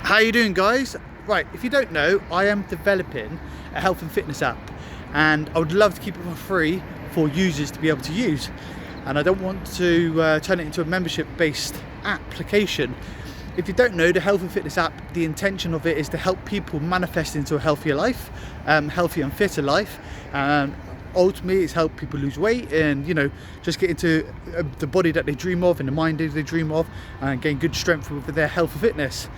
How you doing, guys? Right, if you don't know, I am developing a health and fitness app, and I would love to keep it for free for users to be able to use. And I don't want to turn it into a membership-based application. If you don't know, the health and fitness app, the intention of it is to help people manifest into a healthier life, healthier and fitter life. Ultimately, it's help people lose weight and, just get into the body that they dream of and the mind that they dream of, and gain good strength with their health and fitness.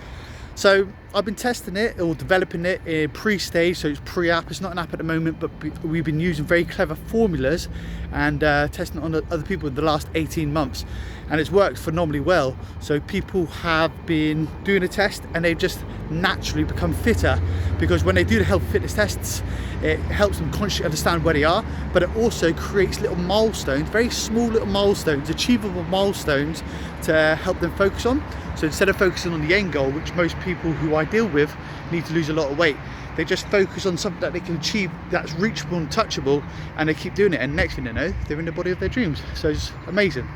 So I've been testing it or developing it in pre-stage, so it's pre-app. It's not an app at the moment, but we've been using very clever formulas and testing it on other people in the last 18 months. And it's worked phenomenally well. So people have been doing a test and they just naturally become fitter, because when they do the health and fitness tests, it helps them consciously understand where they are, but it also creates little milestones, very small little milestones, achievable milestones to help them focus on. So instead of focusing on the end goal, which most people who I deal with need to lose a lot of weight, they just focus on something that they can achieve that's reachable and touchable, and they keep doing it, and next thing they know, they're in the body of their dreams. So it's amazing.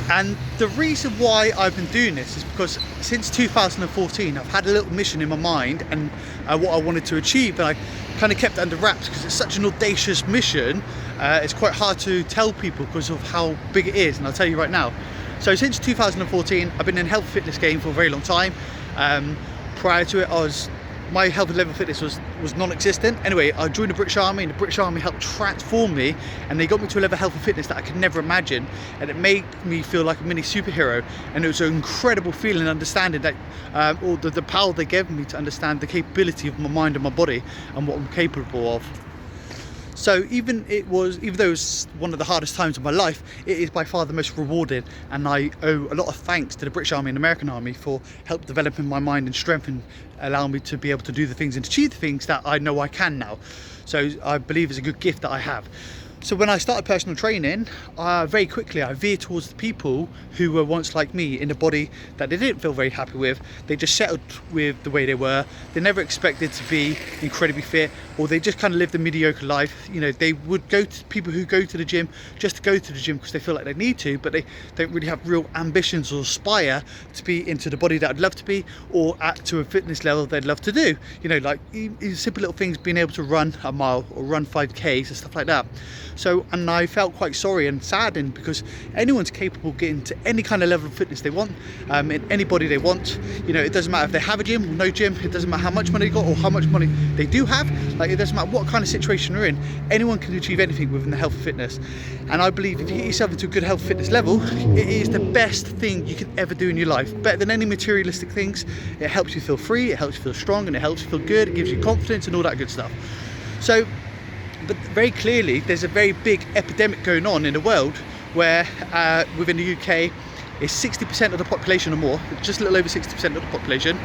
And the reason why I've been doing this is because since 2014 I've had a little mission in my mind and what I wanted to achieve, and I kind of kept it under wraps because it's such an audacious mission. It's quite hard to tell people because of how big it is, and I'll tell you right now. So since 2014 I've been in health fitness game for a very long time. Prior to it, my health and level fitness was non-existent. Anyway, I joined the British Army, and the British Army helped transform me, and they got me to a level of health and fitness that I could never imagine, and it made me feel like a mini superhero. And it was an incredible feeling, understanding that or the power they gave me to understand the capability of my mind and my body and what I'm capable of. So even though it was one of the hardest times of my life, it is by far the most rewarding, and I owe a lot of thanks to the British Army and American Army for help developing my mind and strength and allowing me to be able to do the things and achieve the things that I know I can now. So I believe it's a good gift that I have. So when I started personal training, very quickly I veered towards the people who were once like me, in a body that they didn't feel very happy with. They just settled with the way they were. They never expected to be incredibly fit, or they just kind of lived a mediocre life. They would go to people who go to the gym just to go to the gym because they feel like they need to, but they don't really have real ambitions or aspire to be into the body that I'd love to be, or to a fitness level they'd love to do. Like simple little things, being able to run a mile or run 5Ks and stuff like that. And I felt quite sorry and saddened, because anyone's capable of getting to any kind of level of fitness they want, in any body they want. It doesn't matter if they have a gym or no gym. It doesn't matter how much money they got or how much money they do have. It doesn't matter what kind of situation they're in. Anyone can achieve anything within the health and fitness. And I believe if you get yourself into a good health fitness level, it is the best thing you can ever do in your life. Better than any materialistic things. It helps you feel free, it helps you feel strong, and it helps you feel good. It gives you confidence and all that good stuff. But very clearly, there's a very big epidemic going on in the world where within the UK, is 60% of the population or more, just a little over 60% of the population,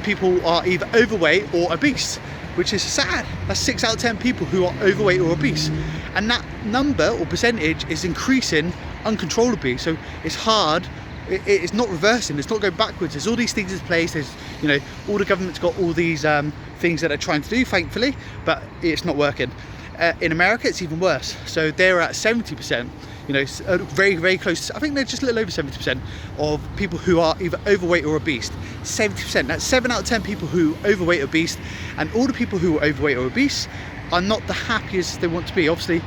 people are either overweight or obese, which is sad. That's 6 out of 10 people who are overweight or obese. And that number or percentage is increasing uncontrollably. So it's hard. It's not reversing, it's not going backwards. There's all these things in place. There's, all the government's got all these things that they're trying to do, thankfully, but it's not working. In America, it's even worse. So they're at 70%, very, very close. I think they're just a little over 70% of people who are either overweight or obese. 70%, that's 7 out of 10 people who are overweight or obese, and all the people who are overweight or obese are not the happiest they want to be. Obviously,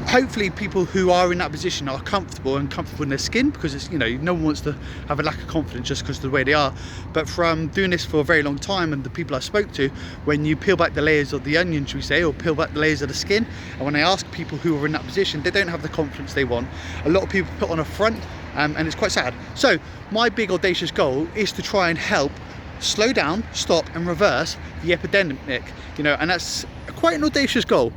hopefully people who are in that position are comfortable in their skin, because it's, no one wants to have a lack of confidence just because of the way they are. But from doing this for a very long time, and the people I spoke to, when you peel back the layers of the onion, should we say, or peel back the layers of the skin, and when I ask people who are in that position, they don't have the confidence they want. A lot of people put on a front, and it's quite sad. So my big audacious goal is to try and help slow down, stop and reverse the epidemic, and that's quite an audacious goal.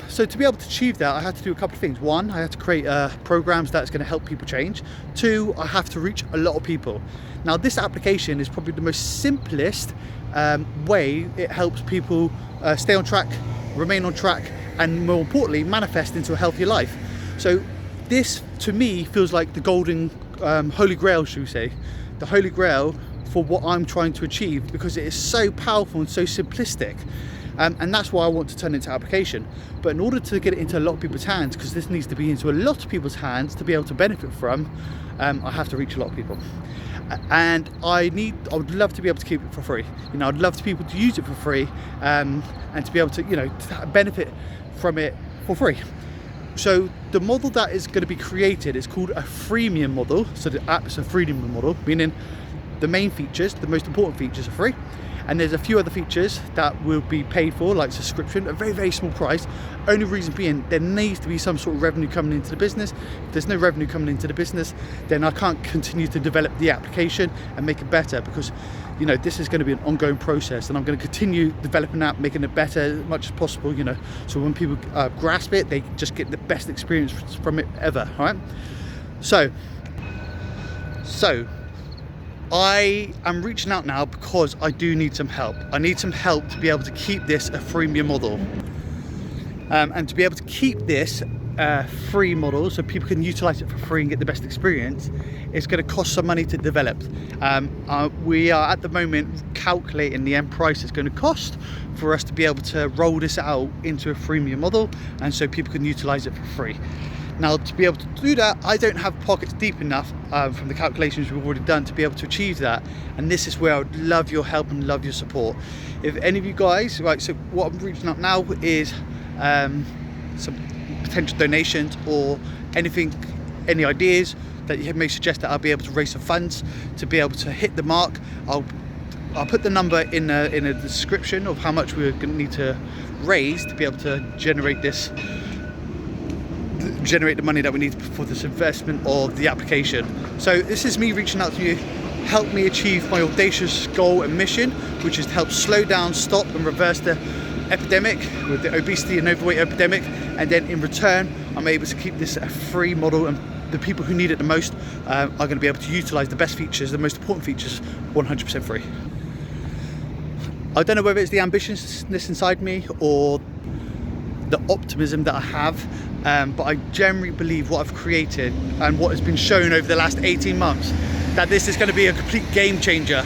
So to be able to achieve that, I had to do a couple of things. One, I had to create programs that's going to help people change. Two, I have to reach a lot of people. Now, this application is probably the most simplest way it helps people stay on track, remain on track, and more importantly, manifest into a healthier life. So this, to me, feels like the golden holy grail, should we say, the holy grail for what I'm trying to achieve, because it is so powerful and so simplistic. And that's why I want to turn it into application. But in order to get it into a lot of people's hands, because this needs to be into a lot of people's hands to be able to benefit from, I have to reach a lot of people. And I would love to be able to keep it for free. You know, I'd love to be able to use it for free, and to be able to, you know, to benefit from it for free. So the model that is going to be created is called a freemium model. So the app is a freemium model, meaning the main features, the most important features are free. And there's a few other features that will be paid for, like subscription, a very, very small price. Only reason being, there needs to be some sort of revenue coming into the business. If there's no revenue coming into the business, then I can't continue to develop the application and make it better, because, you know, this is going to be an ongoing process, and I'm going to continue developing that, making it better as much as possible, you know, so when people grasp it, they just get the best experience from it ever, all right? So I am reaching out now because I do need some help. I need some help to be able to keep this a freemium model. And to be able to keep this free model so people can utilize it for free and get the best experience, it's going to cost some money to develop. We are at the moment calculating the end price it's going to cost for us to be able to roll this out into a freemium model, and so people can utilize it for free. Now, to be able to do that, I don't have pockets deep enough from the calculations we've already done to be able to achieve that. And this is where I would love your help and love your support. If any of you guys, right, so what I'm reaching out now is some potential donations or anything, any ideas that you may suggest that I'll be able to raise some funds to be able to hit the mark. I'll put the number in a description of how much we're going to need to raise to be able to generate the money that we need for this investment of the application. So this is me reaching out to you. Help me achieve my audacious goal and mission, which is to help slow down, stop and reverse the epidemic with the obesity and overweight epidemic, and then in return I'm able to keep this a free model, and the people who need it the most are going to be able to utilize the best features, the most important features, 100% free. I don't know whether it's the ambitiousness inside me or the optimism that I have, but I generally believe what I've created and what has been shown over the last 18 months, that this is going to be a complete game changer.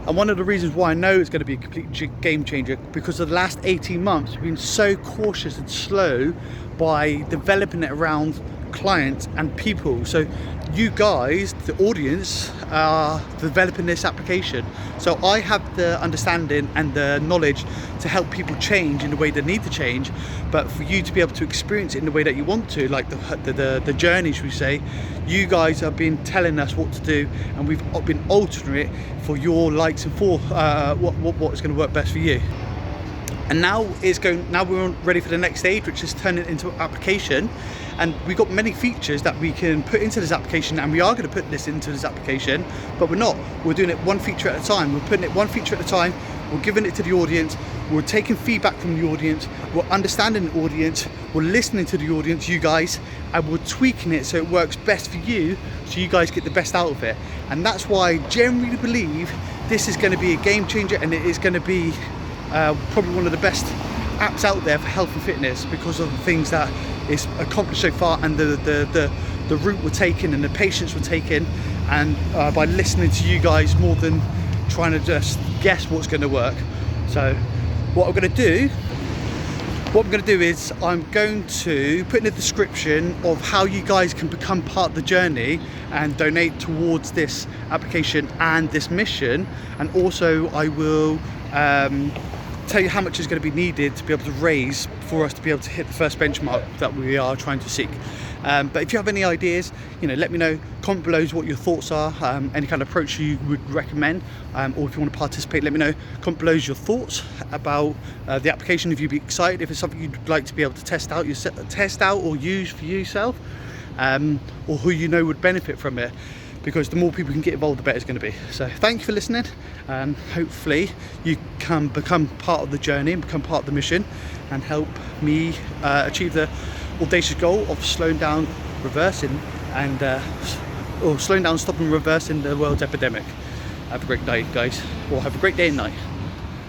And one of the reasons why I know it's going to be a complete game changer, because of the last 18 months we've been so cautious and slow by developing it around clients and people. So you guys, the audience, are developing this application. So I have the understanding and the knowledge to help people change in the way they need to change, but for you to be able to experience it in the way that you want to, like the journey, should we say, you guys have been telling us what to do, and we've been altering it for your likes and for what is going to work best for you. And now we're ready for the next stage, which is turning it into an application. And we've got many features that we can put into this application, and we are going to put this into this application, but we're not. We're doing it one feature at a time. We're putting it one feature at a time. We're giving it to the audience. We're taking feedback from the audience. We're understanding the audience. We're listening to the audience, you guys, and we're tweaking it so it works best for you, so you guys get the best out of it. And that's why I genuinely believe this is going to be a game changer, and it is going to be probably one of the best apps out there for health and fitness, because of the things that it's accomplished so far, and the route we're taking and the patience we're taking, and by listening to you guys more than trying to just guess what's going to work. So what I'm going to do is I'm going to put in a description of how you guys can become part of the journey and donate towards this application and this mission, and also I will tell you how much is going to be needed to be able to raise for us to be able to hit the first benchmark that we are trying to seek. But if you have any ideas, let me know. Comment below what your thoughts are, any kind of approach you would recommend, or if you want to participate, let me know. Comment below your thoughts about the application, if you'd be excited, if it's something you'd like to be able to test out or use for yourself, or who you know would benefit from it. Because the more people can get involved, the better it's going to be. So thank you for listening, and hopefully you can become part of the journey and become part of the mission, and help me achieve the audacious goal of slowing down, reversing, and slowing down, stopping, reversing the world's epidemic. Have a great night, guys, or have a great day and night.